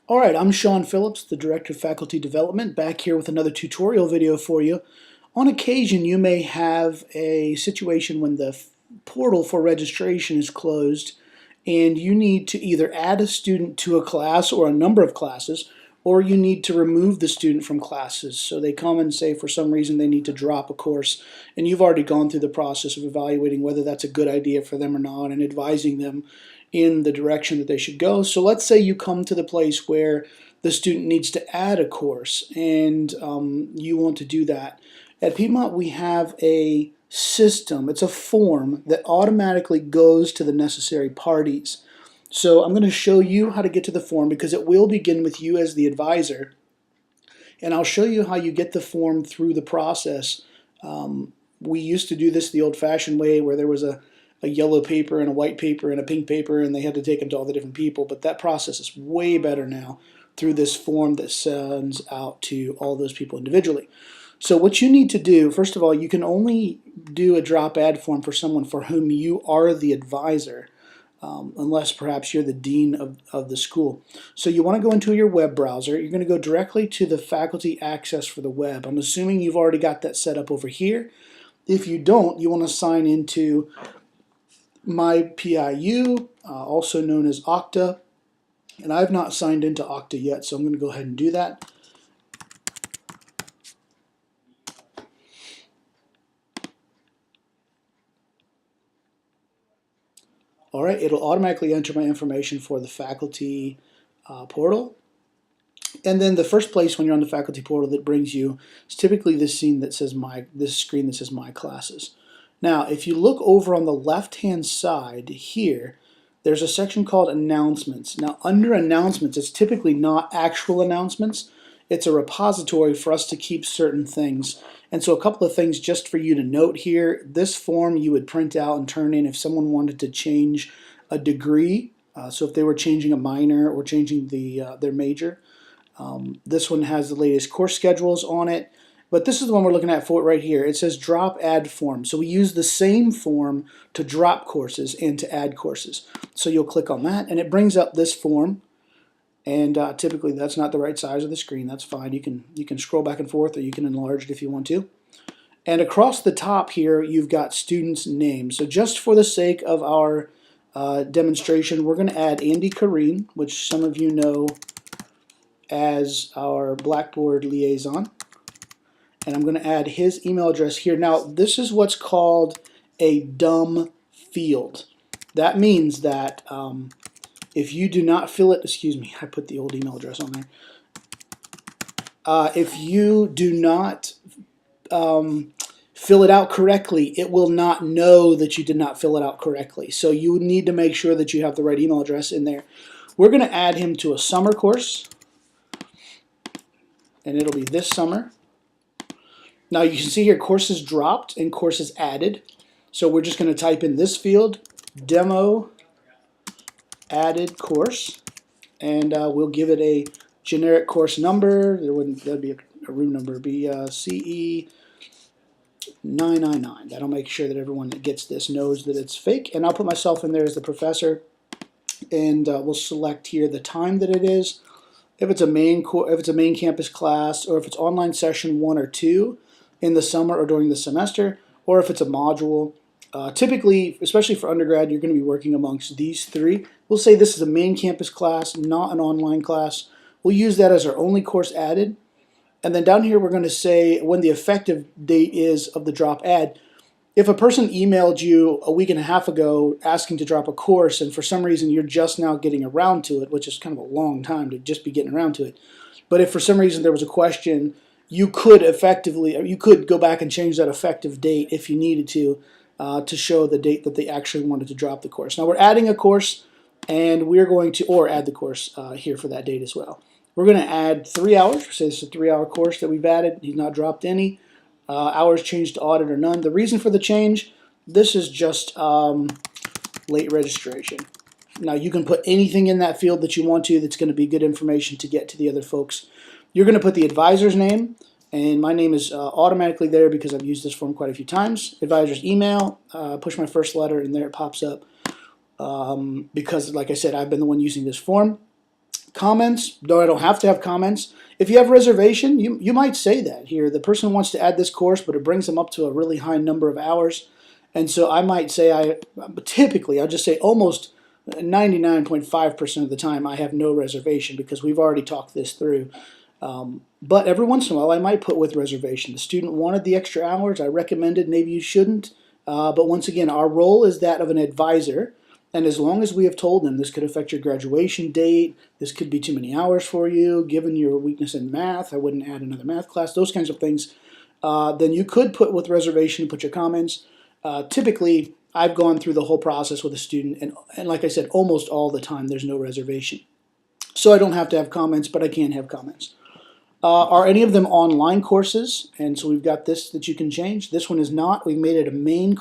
Alright, I'm Sean Phillips, the Director of Faculty Development, back here with another tutorial video for you. On occasion, you may have a situation when the portal for registration is closed and you need to either add a student to a class or a number of classes, or you need to remove the student from classes. So they come and say for some reason they need to drop a course, and you've already gone through the process of evaluating whether that's a good idea for them or not and advising them in the direction that they should go. So let's say you come to the place where the student needs to add a course and you want to do that. At Piedmont we have a system, it's a form that automatically goes to the necessary parties. So I'm going to show you how to get to the form because it will begin with you as the advisor, and I'll show you how you get the form through the process. We used to do this the old-fashioned way where there was a yellow paper and a white paper and a pink paper and they had to take them to all the different people, but that process is way better now through this form that sends out to all those people individually. So what you need to do, first of all, you can only do a drop add form for someone for whom you are the advisor, unless perhaps you're the dean of the school. So you want to go into your web browser. You're going to go directly to the faculty access for the web. I'm assuming you've already got that set up over here. If you don't, you want to sign into MyPIU, also known as Okta, and I've not signed into Okta yet, so I'm going to go ahead and do that. Alright, it'll automatically enter my information for the faculty portal. And then the first place when you're on the faculty portal that brings you is typically this screen that says My Classes. Now, if you look over on the left-hand side here, there's a section called Announcements. Now, under Announcements, it's typically not actual announcements. It's a repository for us to keep certain things. And so a couple of things just for you to note here. This form you would print out and turn in if someone wanted to change a degree. So if they were changing a minor or changing their major. This one has the latest course schedules on it. But this is the one we're looking at for it right here. It says drop add form. So we use the same form to drop courses and to add courses. So you'll click on that and it brings up this form. And typically that's not the right size of the screen. That's fine. You can scroll back and forth, or you can enlarge it if you want to. And across the top here you've got students' names. So just for the sake of our demonstration, we're going to add Andy Kareen, which some of you know as our Blackboard liaison. And I'm going to add his email address here. Now, this is what's called a dumb field. That means that if you do not fill it, excuse me, I put the old email address on there. If you do not fill it out correctly, it will not know that you did not fill it out correctly. So you need to make sure that you have the right email address in there. We're going to add him to a summer course, and it'll be this summer. Now you can see here courses dropped and courses added. So we're just going to type in this field, demo added course, and we'll give it a generic course number. That'd be a room number. It'd be CE 999. That'll make sure that everyone that gets this knows that it's fake. And I'll put myself in there as the professor, and we'll select here the time that it is. If it's a main campus class, or if it's online session 1 or 2 in the summer or during the semester, or if it's a module. Typically, especially for undergrad, you're going to be working amongst these three. We'll say this is a main campus class, not an online class. We'll use that as our only course added. And then down here we're going to say when the effective date is of the drop add. If a person emailed you a week and a half ago asking to drop a course, and for some reason you're just now getting around to it, which is kind of a long time to just be getting around to it. But if for some reason there was a question, you could go back and change that effective date if you needed to show the date that they actually wanted to drop the course. Now we're adding a course, and we're going to, or add the course here for that date as well. We're going to add 3 hours. Say this is a 3-hour course that we've added. He's not dropped any. Hours changed to audit or none. The reason for the change, this is just late registration. Now you can put anything in that field that you want to that's going to be good information to get to the other folks. You're going to put the advisor's name, and my name is automatically there because I've used this form quite a few times. Advisor's email, push my first letter, and there it pops up because, like I said, I've been the one using this form. Comments, though I don't have to have comments. If you have reservation, you might say that here. The person wants to add this course, but it brings them up to a really high number of hours. And so I might say I'll just say almost 99.5% of the time I have no reservation because we've already talked this through. But every once in a while I might put with reservation. The student wanted the extra hours. I recommended maybe you shouldn't. But once again, our role is that of an advisor. And as long as we have told them this could affect your graduation date, this could be too many hours for you, given your weakness in math, I wouldn't add another math class, those kinds of things, then you could put with reservation and put your comments. Typically, I've gone through the whole process with a student, and like I said, almost all the time there's no reservation. So I don't have to have comments, but I can have comments. Are any of them online courses? And so we've got this that you can change. This one is not. We've made it a main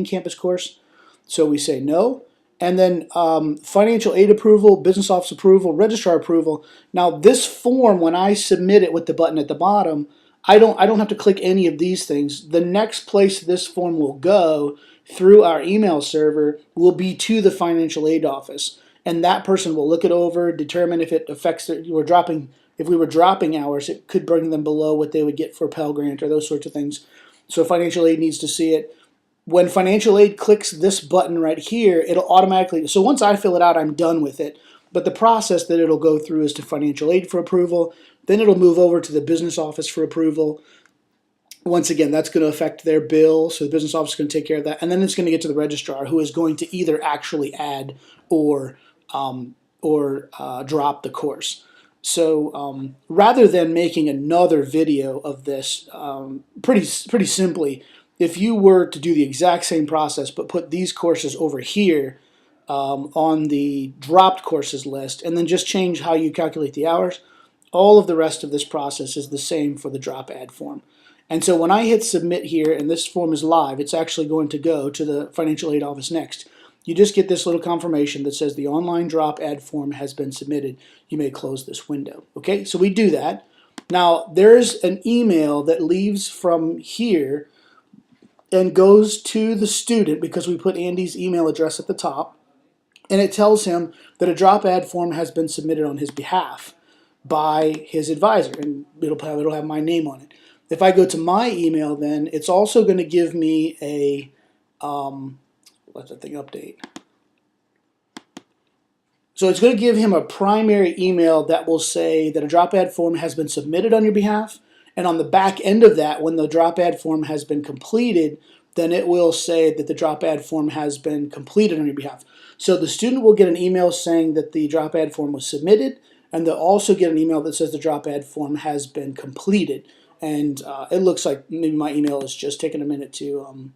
campus course, so we say no. And then financial aid approval, business office approval, registrar approval. Now this form, when I submit it with the button at the bottom, I don't have to click any of these things. The next place this form will go through our email server will be to the financial aid office, and that person will look it over, determine if it affects if we were dropping hours, it could bring them below what they would get for a Pell Grant or those sorts of things. So financial aid needs to see it. When financial aid clicks this button right here, it'll automatically, so once I fill it out, I'm done with it. But the process that it'll go through is to financial aid for approval. Then it'll move over to the business office for approval. Once again, that's going to affect their bill, so the business office is going to take care of that. And then it's going to get to the registrar, who is going to either actually add or drop the course. So rather than making another video of this, pretty simply, if you were to do the exact same process but put these courses over here on the dropped courses list and then just change how you calculate the hours, all of the rest of this process is the same for the drop add form. And so when I hit submit here and this form is live, it's actually going to go to the financial aid office next. You just get this little confirmation that says the online drop add form has been submitted. You may close this window. Okay, so we do that. Now there's an email that leaves from here and goes to the student because we put Andy's email address at the top, and it tells him that a drop add form has been submitted on his behalf by his advisor, and it'll have my name on it. If I go to my email, then it's also going to give me a let that thing update. So it's going to give him a primary email that will say that a drop add form has been submitted on your behalf. And on the back end of that, when the drop add form has been completed, then it will say that the drop add form has been completed on your behalf. So the student will get an email saying that the drop add form was submitted, and they'll also get an email that says the drop add form has been completed. And it looks like maybe my email is just taking a minute to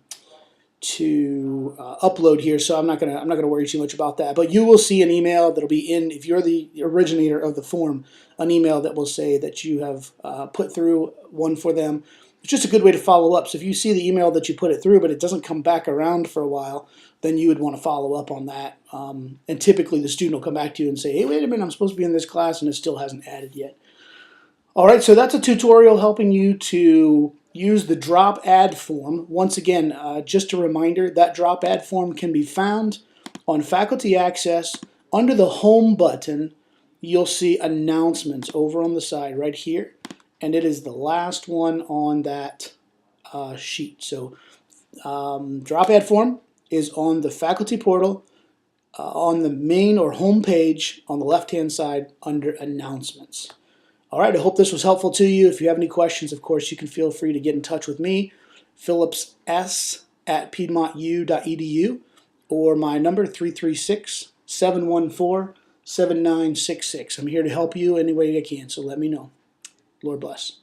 upload here, so I'm not gonna worry too much about that. But you will see an email that'll be in, if you're the originator of the form, an email that will say that you have put through one for them. It's just a good way to follow up. So if you see the email that you put it through, but it doesn't come back around for a while, then you would want to follow up on that. And typically the student will come back to you and say, hey, wait a minute, I'm supposed to be in this class and it still hasn't added yet. All right, so that's a tutorial helping you to use the drop add form. Once again, just a reminder, that drop add form can be found on Faculty Access. Under the Home button, you'll see announcements over on the side right here, and it is the last one on that sheet. So drop add form is on the faculty portal on the main or home page on the left-hand side under announcements. All right, I hope this was helpful to you. If you have any questions, of course, you can feel free to get in touch with me, phillipss@piedmontu.edu, or my number, 336-714-7966. I'm here to help you any way I can, so let me know. Lord bless.